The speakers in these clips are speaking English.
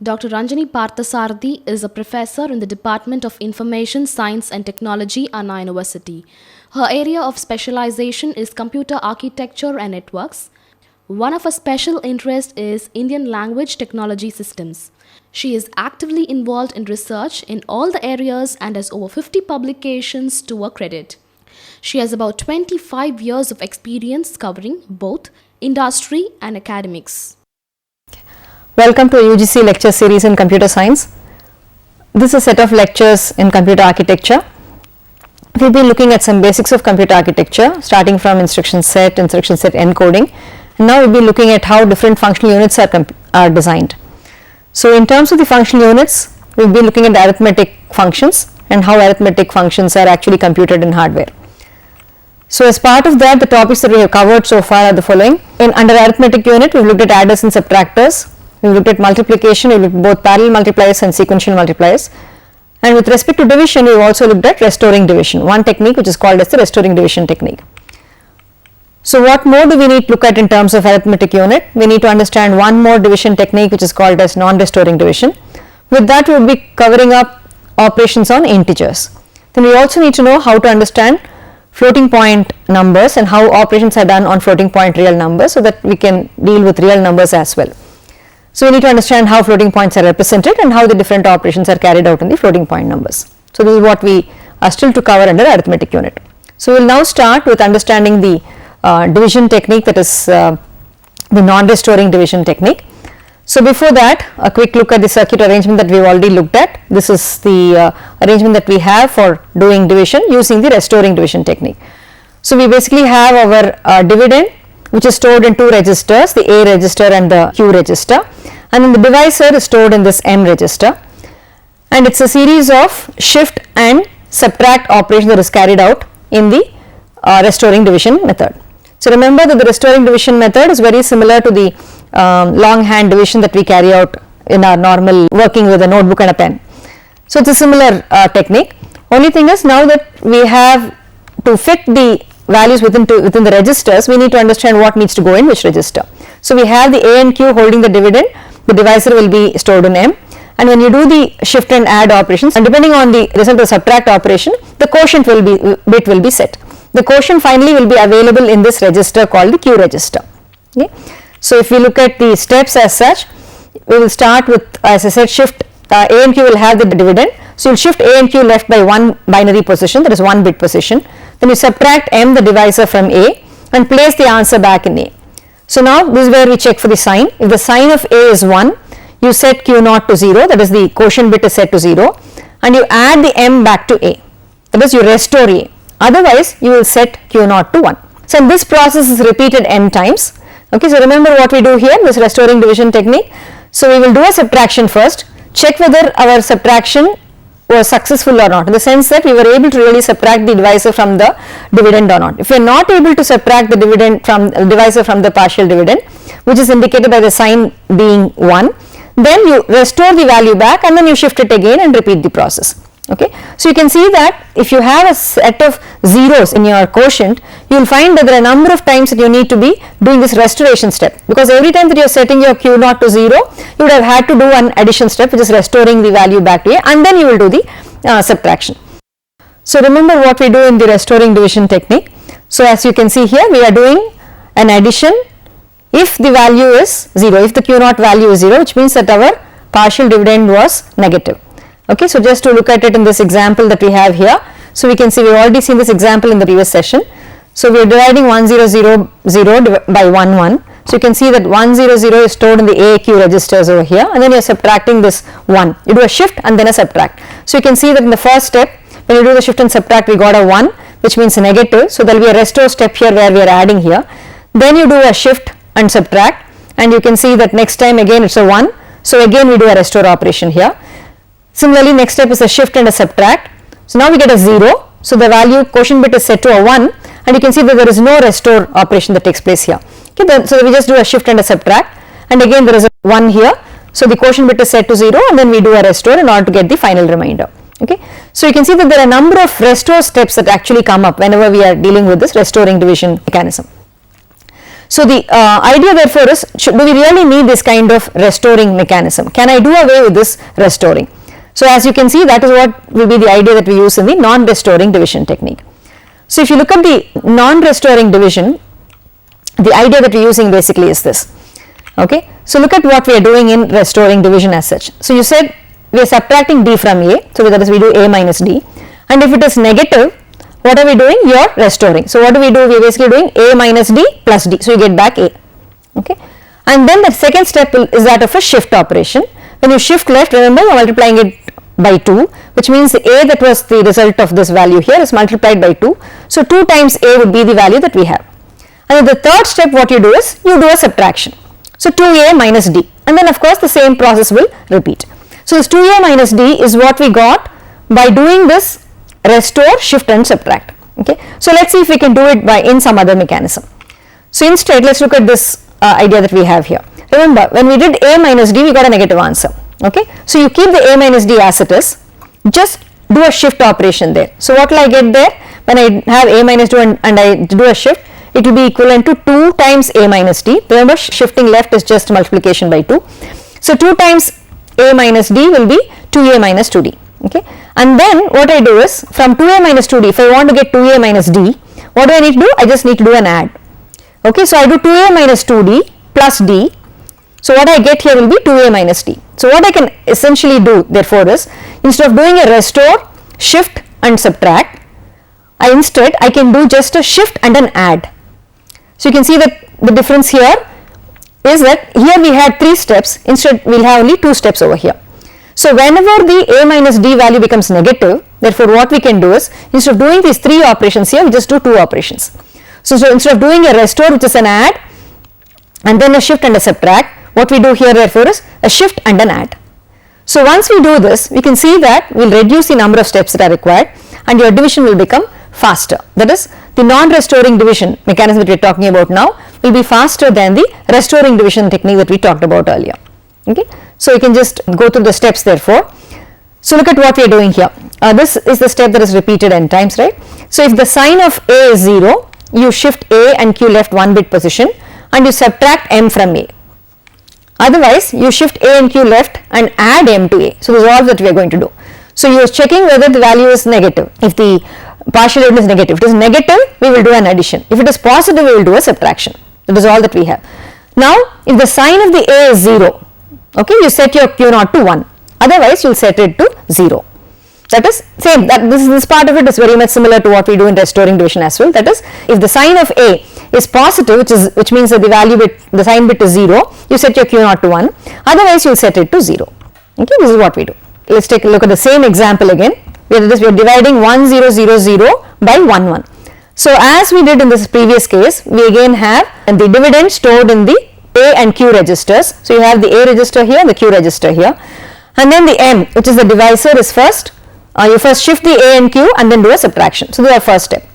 Dr. Ranjani Parthasarathy is a professor in the Department of Information Science and Technology, Anna University. Her area of specialization is computer architecture and networks. One of her special interests is Indian language technology systems. She is actively involved in research in all the areas and has over 50 publications to her credit. She has about 25 years of experience covering both industry and academics. Welcome to a UGC lecture series in computer science. This is a set of lectures in computer architecture. We've been looking at some basics of computer architecture, starting from instruction set encoding, and now we'll be looking at how different functional units are designed. So in terms of the functional units, we'll be looking at arithmetic functions and how arithmetic functions are actually computed in hardware. So as part of that, the topics that we have covered so far are the following. Under arithmetic unit, we've looked at adders and subtractors. We looked at multiplication, we looked at both parallel multipliers and sequential multipliers. And with respect to division, we have also looked at restoring division, one technique which is called as the restoring division technique. So what more do we need to look at in terms of arithmetic unit? We need to understand one more division technique which is called as non-restoring division. With that, we will be covering up operations on integers. Then we also need to know how to understand floating point numbers and how operations are done on floating point real numbers so that we can deal with real numbers as well. So we need to understand how floating points are represented and how the different operations are carried out in the floating point numbers. So this is what we are still to cover under arithmetic unit. So we will now start with understanding the division technique, that is the non-restoring division technique. So before that, a quick look at the circuit arrangement that we have already looked at. This is the arrangement that we have for doing division using the restoring division technique. So we basically have our dividend, which is stored in two registers, the A register and the Q register, and then the divisor is stored in this M register, and it's a series of shift and subtract operation that is carried out in the restoring division method. So remember that the restoring division method is very similar to the longhand division that we carry out in our normal working with a notebook and a pen. So it's a similar technique. Only thing is, now that we have to fit the values within the registers, we need to understand what needs to go in which register. So we have the A and Q holding the dividend, the divisor will be stored in M, and when you do the shift and add operations, and depending on the result of subtract operation, the quotient bit will be set. The quotient finally will be available in this register called the Q register. Okay. So if we look at the steps as such, we will start with, as I said, shift A and Q will have the dividend. So you will shift A and Q left by one binary position, that is one bit position. Then you subtract M, the divisor, from A and place the answer back in A. So now this is where we check for the sign. If the sign of A is 1, you set Q naught to 0, that is the quotient bit is set to 0, and you add the M back to A, that is you restore A. Otherwise you will set Q naught to 1. So this process is repeated n times. Okay, so remember what we do here, this restoring division technique. So we will do a subtraction first, check whether our subtraction was successful or not, in the sense that we were able to really subtract the divisor from the dividend or not. If we are not able to subtract the divisor from the partial dividend, which is indicated by the sign being 1, then you restore the value back and then you shift it again and repeat the process. Okay. So you can see that if you have a set of zeros in your quotient, you will find that there are a number of times that you need to be doing this restoration step, because every time that you are setting your Q naught to 0, you would have had to do an addition step, which is restoring the value back to A, and then you will do the subtraction. So remember what we do in the restoring division technique. So as you can see here, we are doing an addition if the value is 0, if the Q naught value is 0, which means that our partial dividend was negative. Okay, so just to look at it in this example that we have here, so we can see we have already seen this example in the previous session. So we are dividing 1000 by 11. So you can see that 100 is stored in the AQ registers over here, and then you are subtracting this 1. You do a shift and then a subtract. So you can see that in the first step, when you do the shift and subtract, we got a 1, which means negative. So there will be a restore step here where we are adding here. Then you do a shift and subtract, and you can see that next time again it's a 1. So again we do a restore operation here. Similarly, next step is a shift and a subtract. So now we get a 0. So the value quotient bit is set to a 1, and you can see that there is no restore operation that takes place here. Okay, so we just do a shift and a subtract, and again there is a 1 here. So the quotient bit is set to 0, and then we do a restore in order to get the final remainder. Okay, so you can see that there are a number of restore steps that actually come up whenever we are dealing with this restoring division mechanism. So the idea therefore is, do we really need this kind of restoring mechanism? Can I do away with this restoring? So as you can see, that is what will be the idea that we use in the non-restoring division technique. So if you look at the non-restoring division, the idea that we are using basically is this. Okay, so look at what we are doing in restoring division as such. So you said we are subtracting d from a, so that is we do a minus d, and if it is negative, what are we doing? You are restoring. So what do? We are basically doing a minus d plus d, so you get back a. Okay, and then the second step is that of a shift operation. When you shift left, remember you are multiplying it by 2, which means a that was the result of this value here is multiplied by 2. So 2 times a would be the value that we have. And the third step, what you do is you do a subtraction. So 2a minus d, and then of course the same process will repeat. So this 2a minus d is what we got by doing this restore, shift and subtract. Okay, so let's see if we can do it by in some other mechanism. So instead, let's look at this idea that we have here. Remember, when we did a minus d, we got a negative answer. Okay, so you keep the a minus d as it is, just do a shift operation there. So what will I get there? When I have a minus 2 and I do a shift, it will be equivalent to 2 times a minus d. Remember, shifting left is just multiplication by 2. So 2 times a minus d will be 2a minus 2d. Okay, and then what I do is from 2a minus 2d, if I want to get 2a minus d, what do I need to do? I just need to do an add. Okay, so I do 2a minus 2d plus d. So what I get here will be 2a minus d. So what I can essentially do therefore is, instead of doing a restore, shift and subtract, I can do just a shift and an add. So you can see that the difference here is that here we had 3 steps, instead we will have only 2 steps over here. So whenever the a minus d value becomes negative, therefore what we can do is, instead of doing these 3 operations here, we just do 2 operations. So instead of doing a restore, which is an add, and then a shift and a subtract, what we do here therefore is a shift and an add. So once we do this, we can see that we will reduce the number of steps that are required and your division will become faster. That is, the non-restoring division mechanism that we are talking about now will be faster than the restoring division technique that we talked about earlier. Okay, so you can just go through the steps therefore. So look at what we are doing here. This is the step that is repeated n times, right? So if the sign of a is 0, you shift a and q left 1 bit position and you subtract m from a. Otherwise, you shift a and q left and add m to a. So this is all that we are going to do. So you are checking whether the value is negative. If the partial dividend is negative, if it is negative, we will do an addition. If it is positive, we will do a subtraction. That is all that we have. Now, if the sign of the a is 0, okay, you set your q naught to 1. Otherwise, you will set it to 0. That is same. That this part of it is very much similar to what we do in restoring division as well. That is, if the sign of a is positive, which means that the value bit, the sign bit is 0, you set your q naught to 1. Otherwise, you will set it to 0. Okay, this is what we do. Let's take a look at the same example again. We are dividing 1 0 0 0 by 1 1. So as we did in this previous case, we again have the dividend stored in the a and q registers. So you have the a register here, the q register here, and then the m, which is the divisor, is first. You first shift the a and q and then do a subtraction. So this is our first step.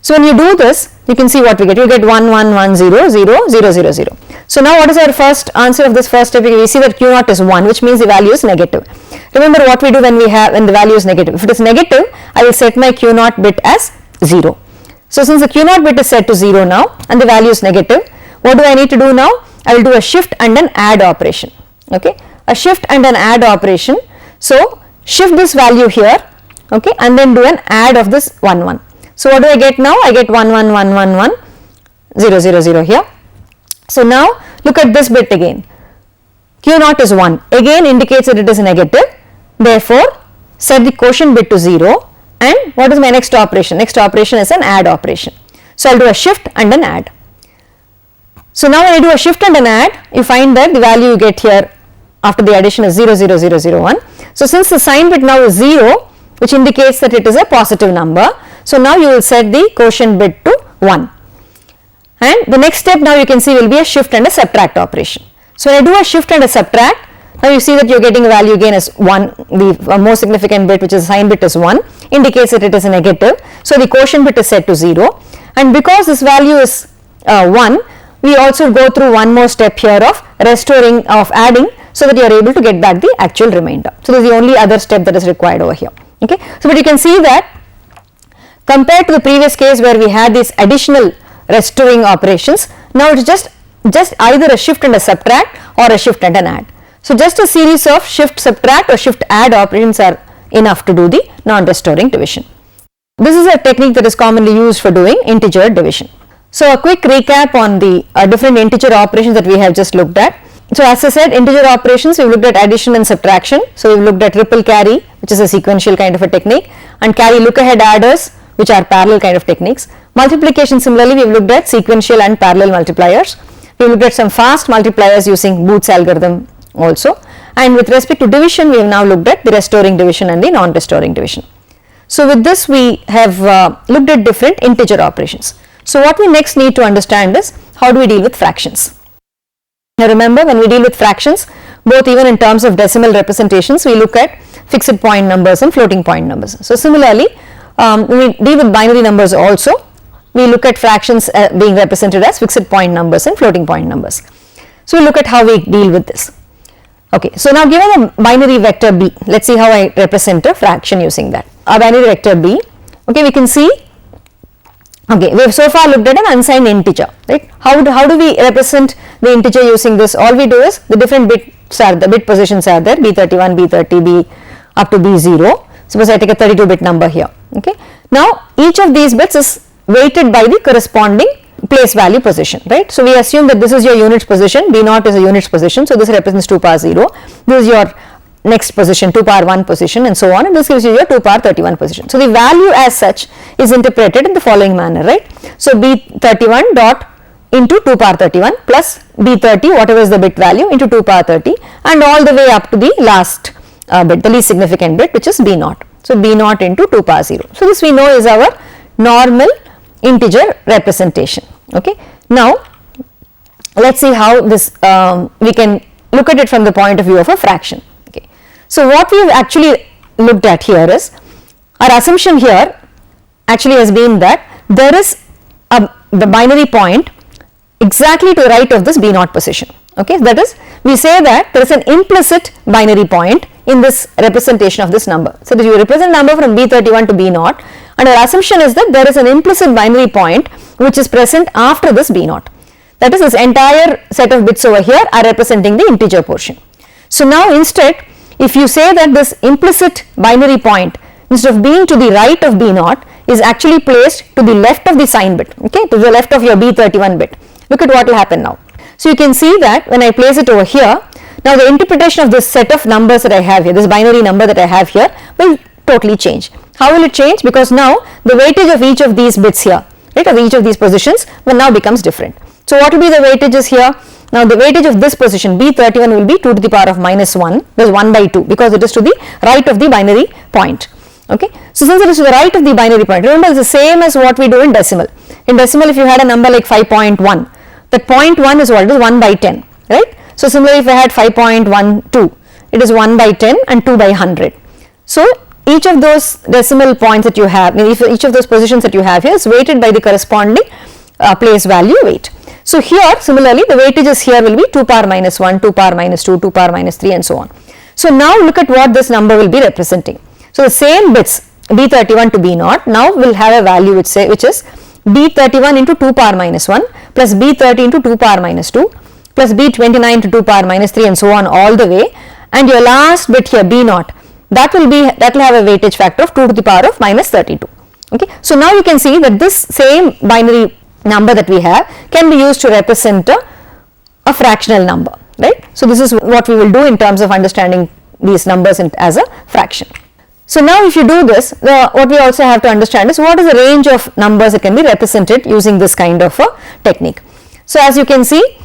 So when you do this, you can see what we get. You get 1 1 1 0 0 0 0 0. So now what is our first answer of this first step? We see that q naught is 1, which means the value is negative. Remember what we do when the value is negative. If it is negative, I will set my q naught bit as 0. So since the q naught bit is set to 0 now and the value is negative, what do I need to do now? I will do a shift and an add operation. Okay, a shift and an add operation. So shift this value here, okay, and then do an add of this 1 1. So what do I get now? I get 1 1 1 1 1 0 0 0 here. So now look at this bit again. Q naught is 1, again indicates that it is negative. Therefore, set the quotient bit to 0, and what is my next operation? Next operation is an add operation. So I'll do a shift and an add. So now when I do a shift and an add, you find that the value you get here after the addition is 0 0 0 0 1. So since the sign bit now is 0, which indicates that it is a positive number, so now you will set the quotient bit to 1. And the next step now you can see will be a shift and a subtract operation. So when I do a shift and a subtract, now you see that you are getting a value again as 1, the most significant bit, which is sign bit, is 1, indicates that it is a negative. So the quotient bit is set to 0, and because this value is 1, we also go through one more step here of restoring, of adding, so that you are able to get back the actual remainder. So this is the only other step that is required over here. Okay, so but you can see that compared to the previous case where we had these additional restoring operations, Now it is just either a shift and a subtract or a shift and an add. So just a series of shift subtract or shift add operations are enough to do the non-restoring division. This is a technique that is commonly used for doing integer division. So a quick recap on the different integer operations that we have just looked at. So as I said, integer operations, we've looked at addition and subtraction. So we've looked at ripple carry, which is a sequential kind of a technique, and carry look ahead adders, which are parallel kind of techniques. Multiplication, similarly, we've looked at sequential and parallel multipliers. We've looked at some fast multipliers using Booth's algorithm also. And with respect to division, we have now looked at the restoring division and the non-restoring division. So with this, we have looked at different integer operations. So what we next need to understand is how do we deal with fractions. Now remember, when we deal with fractions, both even in terms of decimal representations, we look at fixed point numbers and floating point numbers. So similarly, we deal with binary numbers also. We look at fractions being represented as fixed point numbers and floating point numbers. So we look at how we deal with this. Okay, so now given a binary vector b, let's see how I represent a fraction using that. A binary vector b, okay, we can see, okay, we have so far looked at an unsigned integer, right? How do we represent the integer using this? All we do is the different bits are the bit positions are there, b31, b30, b up to b0. Suppose I take a 32-bit number here, okay. Now each of these bits is weighted by the corresponding place value position, right. So we assume that this is your units position, b0 is a units position, so this represents 2 power 0, this is your next position 2 power 1 position and so on, and this gives you your 2 power 31 position. So the value as such is interpreted in the following manner, right. So b31 dot into 2 power 31 plus b30, whatever is the bit value, into 2 power 30 and all the way up to the last bit, the least significant bit, which is b0. So b0 into 2 power 0. So this we know is our normal integer representation. Okay. Now let's see how this we can look at it from the point of view of a fraction. Okay. So what we have actually looked at here is, our assumption here actually has been that there is the binary point exactly to the right of this b0 position. Okay, that is, we say that there is an implicit binary point in this representation of this number. So that you represent number from b31 to b0, and our assumption is that there is an implicit binary point which is present after this b0. That is, this entire set of bits over here are representing the integer portion. So now instead, if you say that this implicit binary point, instead of being to the right of b0, is actually placed to the left of the sign bit, okay, to the left of your b31 bit, look at what will happen now. So you can see that when I place it over here, now the interpretation of this set of numbers that I have here, this binary number that I have here, will totally change. How will it change? Because now the weightage of each of these bits here, right, of each of these positions will now becomes different. So what will be the weightages here? Now the weightage of this position b31 will be 2 to the power of minus 1, that is 1 by 2, because it is to the right of the binary point. Okay. So since it is to the right of the binary point, remember it is the same as what we do in decimal. In decimal, if you had a number like 5.1, that 0.1 is what? It is 1 by 10, right. So similarly, if I had 5.12, it is 1 by 10 and 2 by 100. So each of those decimal points that you have, each of those positions that you have here is weighted by the corresponding place value weight. So here similarly, the weightages here will be 2 power minus 1, 2 power minus 2, 2 power minus 3 and so on. So now look at what this number will be representing. So the same bits b31 to b0 now will have a value which is b31 into 2 power minus 1 plus b30 into 2 power minus 2 plus b29 to 2 power minus 3 and so on all the way, and your last bit here b0, that will have a weightage factor of 2 to the power of minus 32. Okay. So now you can see that this same binary number that we have can be used to represent a fractional number, right. So this is what we will do in terms of understanding these numbers as a fraction. So now if you do this, what we also have to understand is what is the range of numbers that can be represented using this kind of a technique. So as you can see,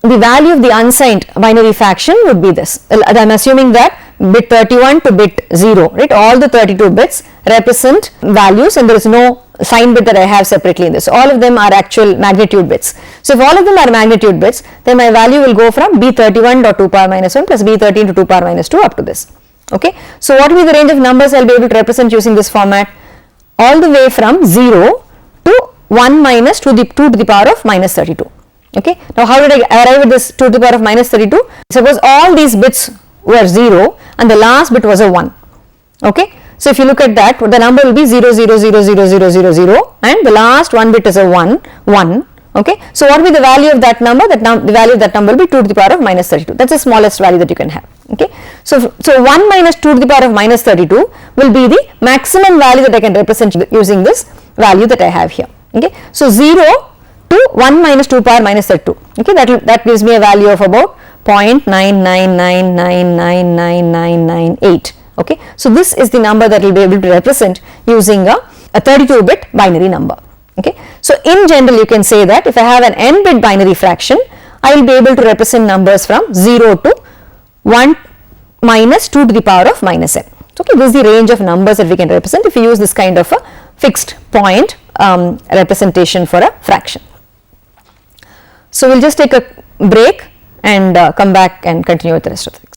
the value of the unsigned binary fraction would be this. I am assuming that bit 31 to bit 0, right, all the 32 bits represent values and there is no sign bit that I have separately in this. All of them are actual magnitude bits. So if all of them are magnitude bits, then my value will go from b31 dot 2 power minus 1 plus b13 to 2 power minus 2 up to this. Okay. So what will be the range of numbers I will be able to represent using this format? All the way from 0 to 1 minus 2 to the power of minus 32. Okay. Now how did I arrive at this 2 to the power of minus 32? Suppose all these bits were 0 and the last bit was a 1. Okay. So if you look at that, the number will be 0 0 0 0 0 0 0 and the last one bit is a 1 1. Okay, so what will be the value of that number? The value of that number will be 2 to the power of minus 32. That's the smallest value that you can have. Okay, so 1 minus 2 to the power of minus 32 will be the maximum value that I can represent using this value that I have here. Okay, so 0 to 1 minus 2 power minus 32. Okay, that gives me a value of about 0.999999998. Okay, so this is the number that will be able to represent using a 32-bit binary number. Okay, so in general you can say that if I have an n-bit binary fraction, I will be able to represent numbers from 0 to 1 minus 2 to the power of minus n. Okay, this is the range of numbers that we can represent if you use this kind of a fixed point representation for a fraction. So we'll just take a break and come back and continue with the rest of the things.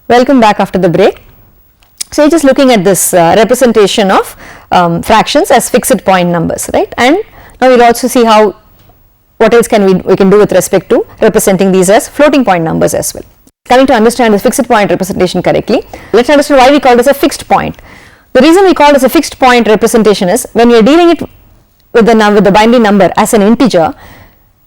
Welcome back after the break. So you're just looking at this representation of fractions as fixed point numbers, right? And now we'll also see how what else can we can do with respect to representing these as floating point numbers as well. Coming to understand this fixed point representation correctly, let's understand why we call this a fixed point. The reason we call this a fixed point representation is when we are dealing it with the binary number as an integer,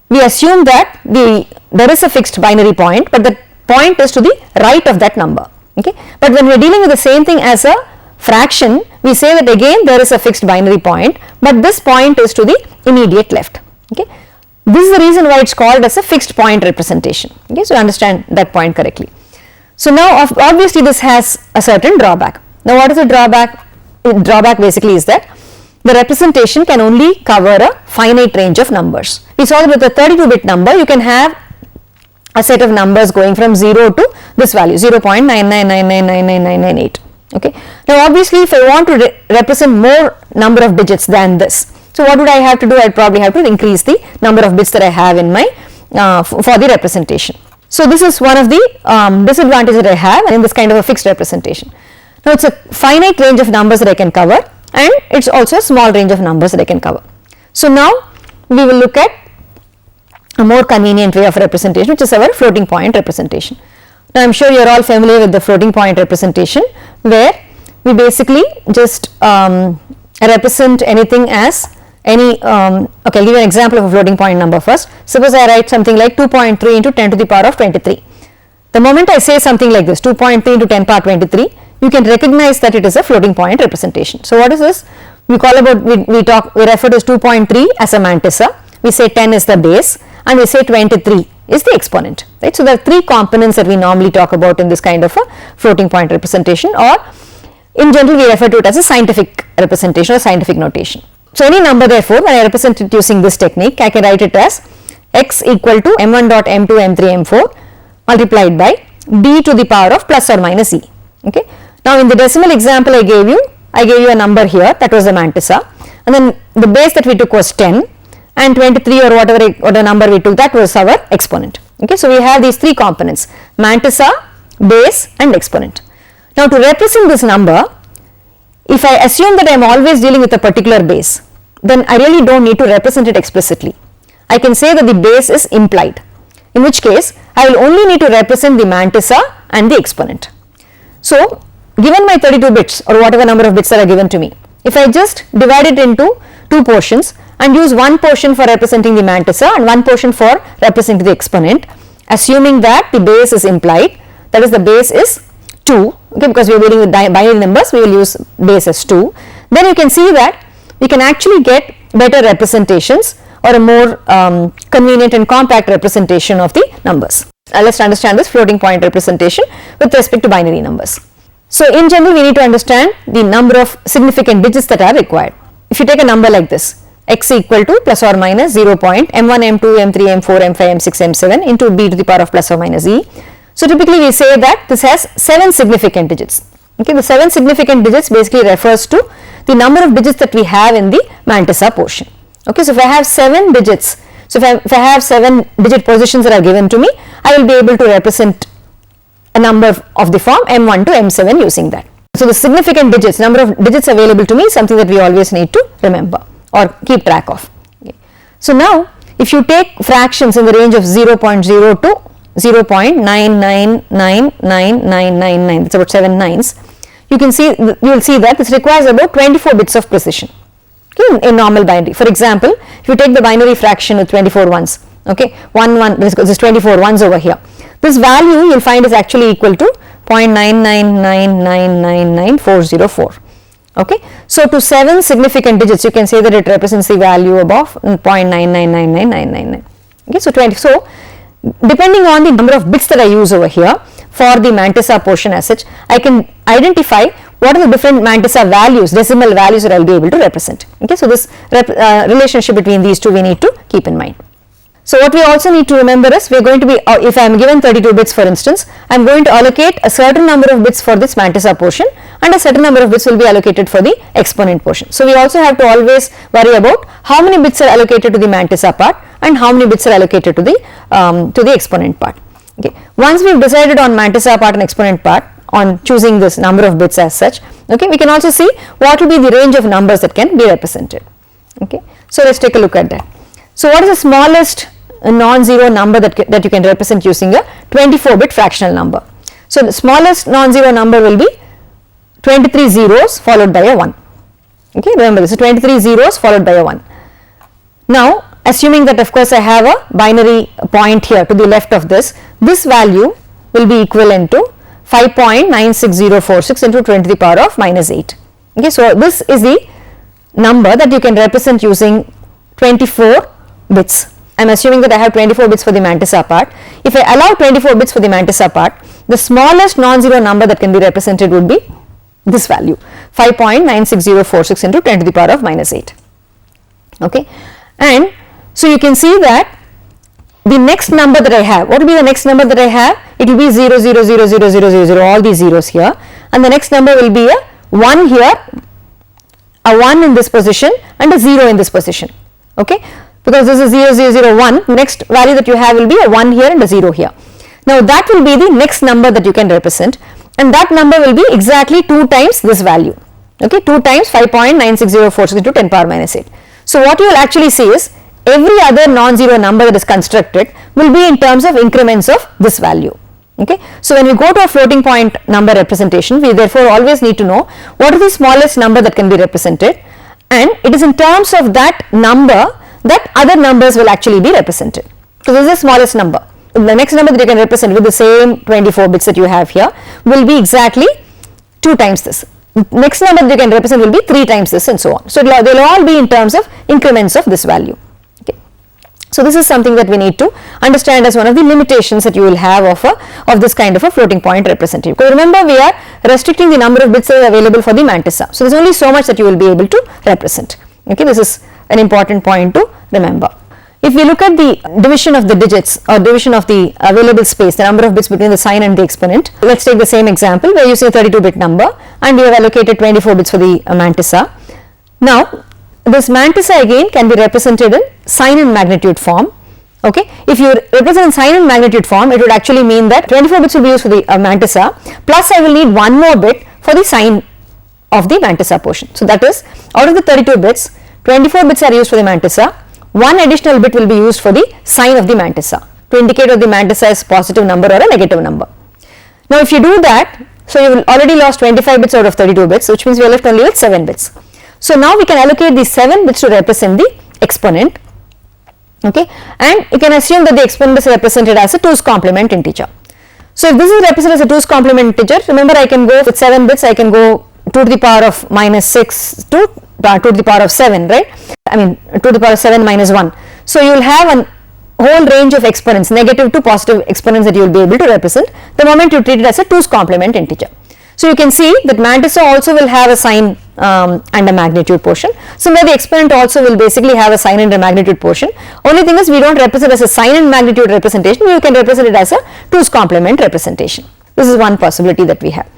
we assume that there is a fixed binary point, but the point is to the right of that number. Okay, but when we are dealing with the same thing as a fraction, we say that again there is a fixed binary point, but this point is to the immediate left. Okay, this is the reason why it's called as a fixed point representation. Okay, so understand that point correctly. So now obviously this has a certain drawback. Now what is the drawback? Drawback basically is that the representation can only cover a finite range of numbers. We saw that with a 32-bit number you can have a set of numbers going from 0 to this value 0.999999998. Okay, now obviously if I want to represent more number of digits than this, so what would I have to do? I'd probably have to increase the number of bits that I have in my for the representation. So this is one of the disadvantages that I have in this kind of a fixed representation. Now it's a finite range of numbers that I can cover, and it's also a small range of numbers that I can cover. So now we will look at a more convenient way of representation, which is our floating point representation. Now I am sure you are all familiar with the floating point representation, where we basically just represent anything as any okay, I'll give you an example of a floating point number first. Suppose I write something like 2.3 into 10 to the power of 23. The moment I say something like this, 2.3 into 10 power 23, you can recognize that it is a floating point representation. So what is this? We refer to as 2.3 as a mantissa, we say 10 is the base, and we say 23 is the exponent, right? So there are three components that we normally talk about in this kind of a floating point representation, or in general we refer to it as a scientific representation or scientific notation. So any number therefore, when I represent it using this technique, I can write it as x equal to m1 dot m2 m3 m4 multiplied by b to the power of plus or minus e. Okay. Now in the decimal example I gave you a number here, that was the mantissa, and then the base that we took was 10, and 23 or whatever number we took, that was our exponent. Okay, so we have these three components: mantissa, base and exponent. Now to represent this number, if I assume that I am always dealing with a particular base, then I really don't need to represent it explicitly. I can say that the base is implied, in which case I will only need to represent the mantissa and the exponent. So given my 32 bits or whatever number of bits that are given to me, if I just divide it into two portions and use one portion for representing the mantissa and one portion for representing the exponent, assuming that the base is implied, that is the base is 2, okay, because we are dealing with binary numbers, we will use base as 2, then you can see that we can actually get better representations or a more convenient and compact representation of the numbers. Let's understand this floating point representation with respect to binary numbers. So in general we need to understand the number of significant digits that are required. If you take a number like this, x equal to plus or minus 0. m1, m2, m3, m4, m5, m6, m7 into b to the power of plus or minus e. So typically we say that this has 7 significant digits. Okay, the 7 significant digits basically refers to the number of digits that we have in the mantissa portion. Okay, so if I have 7 digits, so if I have 7 digit positions that are given to me, I will be able to represent a number of the form m1 to m7 using that. So the significant digits, number of digits available to me is something that we always need to remember or keep track of. Okay. So now if you take fractions in the range of 0.0 to 0.999999, that's about 7 nines. You will see that this requires about 24 bits of precision, okay, in normal binary. For example, if you take the binary fraction with 24 ones, okay, 1 this is 24 ones over here. This value you will find is actually equal to 0.999999404. Okay, so to 7 significant digits, you can say that it represents the value above 0.9999999. Okay, so depending on the number of bits that I use over here for the mantissa portion as such, I can identify what are the different mantissa values, decimal values that I will be able to represent. Okay, so this relationship between these two we need to keep in mind. So what we also need to remember is we are going to be, if I am given 32 bits for instance, I am going to allocate a certain number of bits for this mantissa portion and a certain number of bits will be allocated for the exponent portion. So we also have to always worry about how many bits are allocated to the mantissa part and how many bits are allocated to the exponent part. Okay. Once we have decided on mantissa part and exponent part on choosing this number of bits as such, okay, we can also see what will be the range of numbers that can be represented. Okay. So let us take a look at that. So what is the smallest non-zero number that you can represent using a 24-bit fractional number? So the smallest non-zero number will be 23 zeros followed by a 1. Okay, remember this is 23 zeros followed by a 1. Now assuming that of course I have a binary point here to the left of this value will be equivalent to 5.96046 into 10 to the power of minus 8. Okay, so this is the number that you can represent using 24 bits. I am assuming that I have 24 bits for the mantissa part. If I allow 24 bits for the mantissa part, the smallest non-zero number that can be represented would be this value 5.96046 into 10 to the power of minus 8. Okay, and so you can see that the next number that I have, what will be the next number that I have? It will be 0 0 0 0 0 0 0, all these zeros here, and the next number will be a 1 here, a 1 in this position and a 0 in this position. Okay, because this is 0 0 0 1, next value that you have will be a 1 here and a 0 here. Now that will be the next number that you can represent, and that number will be exactly 2 times this value. Okay, 2 times 5.96046 into 10 power minus 8. So what you will actually see is every other non-zero number that is constructed will be in terms of increments of this value. Okay, so when we go to a floating point number representation, we therefore always need to know what is the smallest number that can be represented, and it is in terms of that number that other numbers will actually be represented. So this is the smallest number. The next number that you can represent with the same 24 bits that you have here will be exactly 2 times this. Next number that you can represent will be 3 times this and so on. So they will all be in terms of increments of this value. Okay. So this is something that we need to understand as one of the limitations that you will have of this kind of a floating point representative. Because remember, we are restricting the number of bits that are available for the mantissa. So there is only so much that you will be able to represent. Okay, this is an important point to remember. If we look at the division of the digits or division of the available space, the number of bits between the sign and the exponent, let's take the same example where you see a 32-bit number and we have allocated 24 bits for the mantissa. Now this mantissa again can be represented in sign and magnitude form. Okay, if you represent in sign and magnitude form, it would actually mean that 24 bits will be used for the mantissa, plus I will need one more bit for the sign of the mantissa portion. So that is, out of the 32 bits, 24 bits are used for the mantissa, one additional bit will be used for the sign of the mantissa to indicate whether the mantissa is positive number or a negative number. Now if you do that, so you will already lost 25 bits out of 32 bits, which means we are left only with 7 bits. So now we can allocate these 7 bits to represent the exponent. Okay, and you can assume that the exponent is represented as a 2's complement integer. So if this is represented as a 2's complement integer, remember I can go with 7 bits, I can go 2 to the power of minus 6 to 2 to the power of 7, right? I mean 2 to the power of 7 minus 1. So you will have a whole range of exponents, negative to positive exponents that you will be able to represent the moment you treat it as a 2's complement integer. So you can see that mantissa also will have a sign and a magnitude portion. Similarly, the exponent also will basically have a sign and a magnitude portion. Only thing is we don't represent as a sign and magnitude representation, we can represent it as a 2's complement representation. This is one possibility that we have.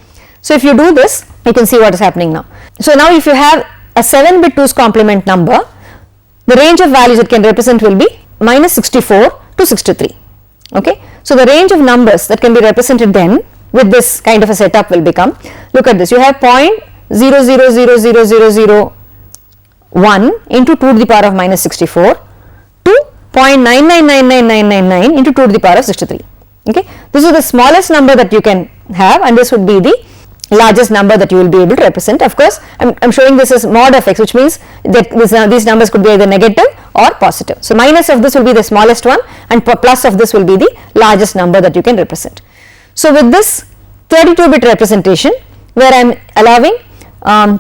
So if you do this, you can see what is happening now. So now if you have a 7-bit 2's complement number, the range of values it can represent will be minus 64 to 63. Okay, so the range of numbers that can be represented then with this kind of a setup will become, look at this, you have 0.0000001 into 2 to the power of minus 64 to 0.9999999 into 2 to the power of 63. Okay, this is the smallest number that you can have, and this would be the largest number that you will be able to represent. Of course, I'm showing this as mod of x, which means that these numbers could be either negative or positive. So minus of this will be the smallest one, and plus of this will be the largest number that you can represent. So with this 32-bit representation, where I am allowing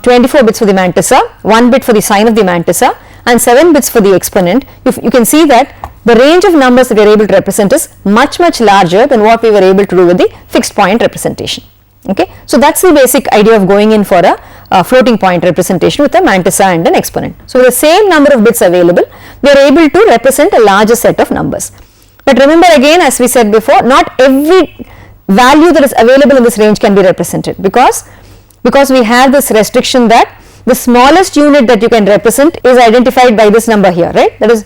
24 bits for the mantissa, 1 bit for the sign of the mantissa, and 7 bits for the exponent, you can see that the range of numbers that we are able to represent is much larger than what we were able to do with the fixed point representation. Okay, so that's the basic idea of going in for a floating point representation with a mantissa and an exponent. So with the same number of bits available, we are able to represent a larger set of numbers. But remember, again, as we said before, not every value that is available in this range can be represented, because we have this restriction that the smallest unit that you can represent is identified by this number here, right? That is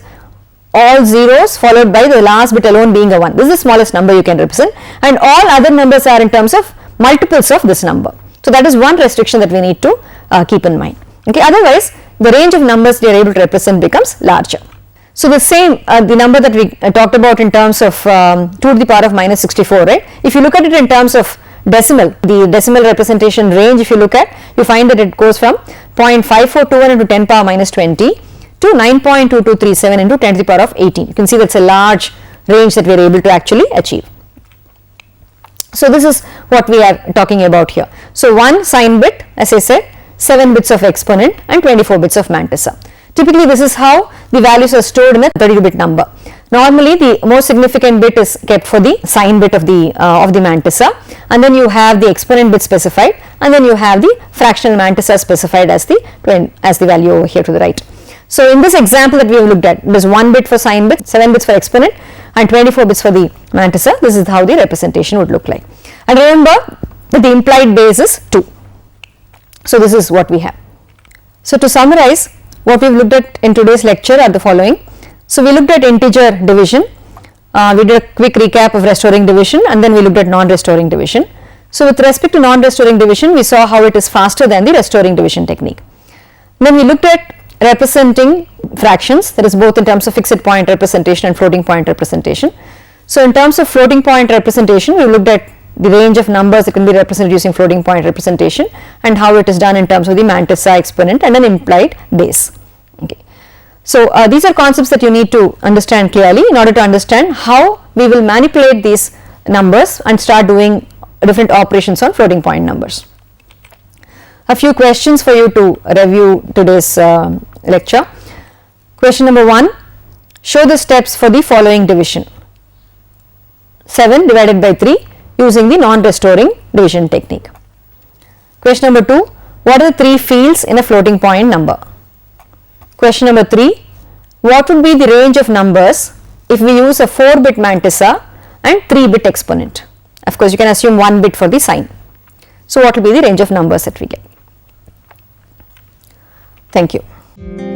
all zeros followed by the last bit alone being a 1. This is the smallest number you can represent, and all other numbers are in terms of multiples of this number. So that is one restriction that we need to keep in mind. Okay, otherwise the range of numbers we are able to represent becomes larger. So the same the number that we talked about in terms of 2 to the power of minus 64, right? If you look at it in terms of decimal, the decimal representation range, if you look at, you find that it goes from 0.5421 into 10 power minus 20 to 9.2237 into 10 to the power of 18. You can see that's a large range that we are able to actually achieve. So this is what we are talking about here. So 1 sign bit, as I said, 7 bits of exponent and 24 bits of mantissa. Typically this is how the values are stored in a 32-bit number. Normally the most significant bit is kept for the sign bit of the mantissa, and then you have the exponent bit specified, and then you have the fractional mantissa specified as the value over here to the right. So in this example that we have looked at, there is 1 bit for sign bit, 7 bits for exponent, and 24 bits for the mantissa. This is how the representation would look like. And remember that the implied base is 2. So this is what we have. So to summarize, what we have looked at in today's lecture are the following. So we looked at integer division, we did a quick recap of restoring division, and then we looked at non-restoring division. So with respect to non-restoring division, we saw how it is faster than the restoring division technique. Then we looked at representing fractions, that is both in terms of fixed point representation and floating point representation. So in terms of floating point representation, we looked at the range of numbers that can be represented using floating point representation and how it is done in terms of the mantissa, exponent, and an implied base. Okay. So these are concepts that you need to understand clearly in order to understand how we will manipulate these numbers and start doing different operations on floating point numbers. A few questions for you to review today's lecture. Question number 1, show the steps for the following division. 7 divided by 3 using the non-restoring division technique. Question number 2, what are the 3 fields in a floating point number? Question number 3, what would be the range of numbers if we use a 4-bit mantissa and 3-bit exponent? Of course, you can assume 1 bit for the sign. So what will be the range of numbers that we get? Thank you.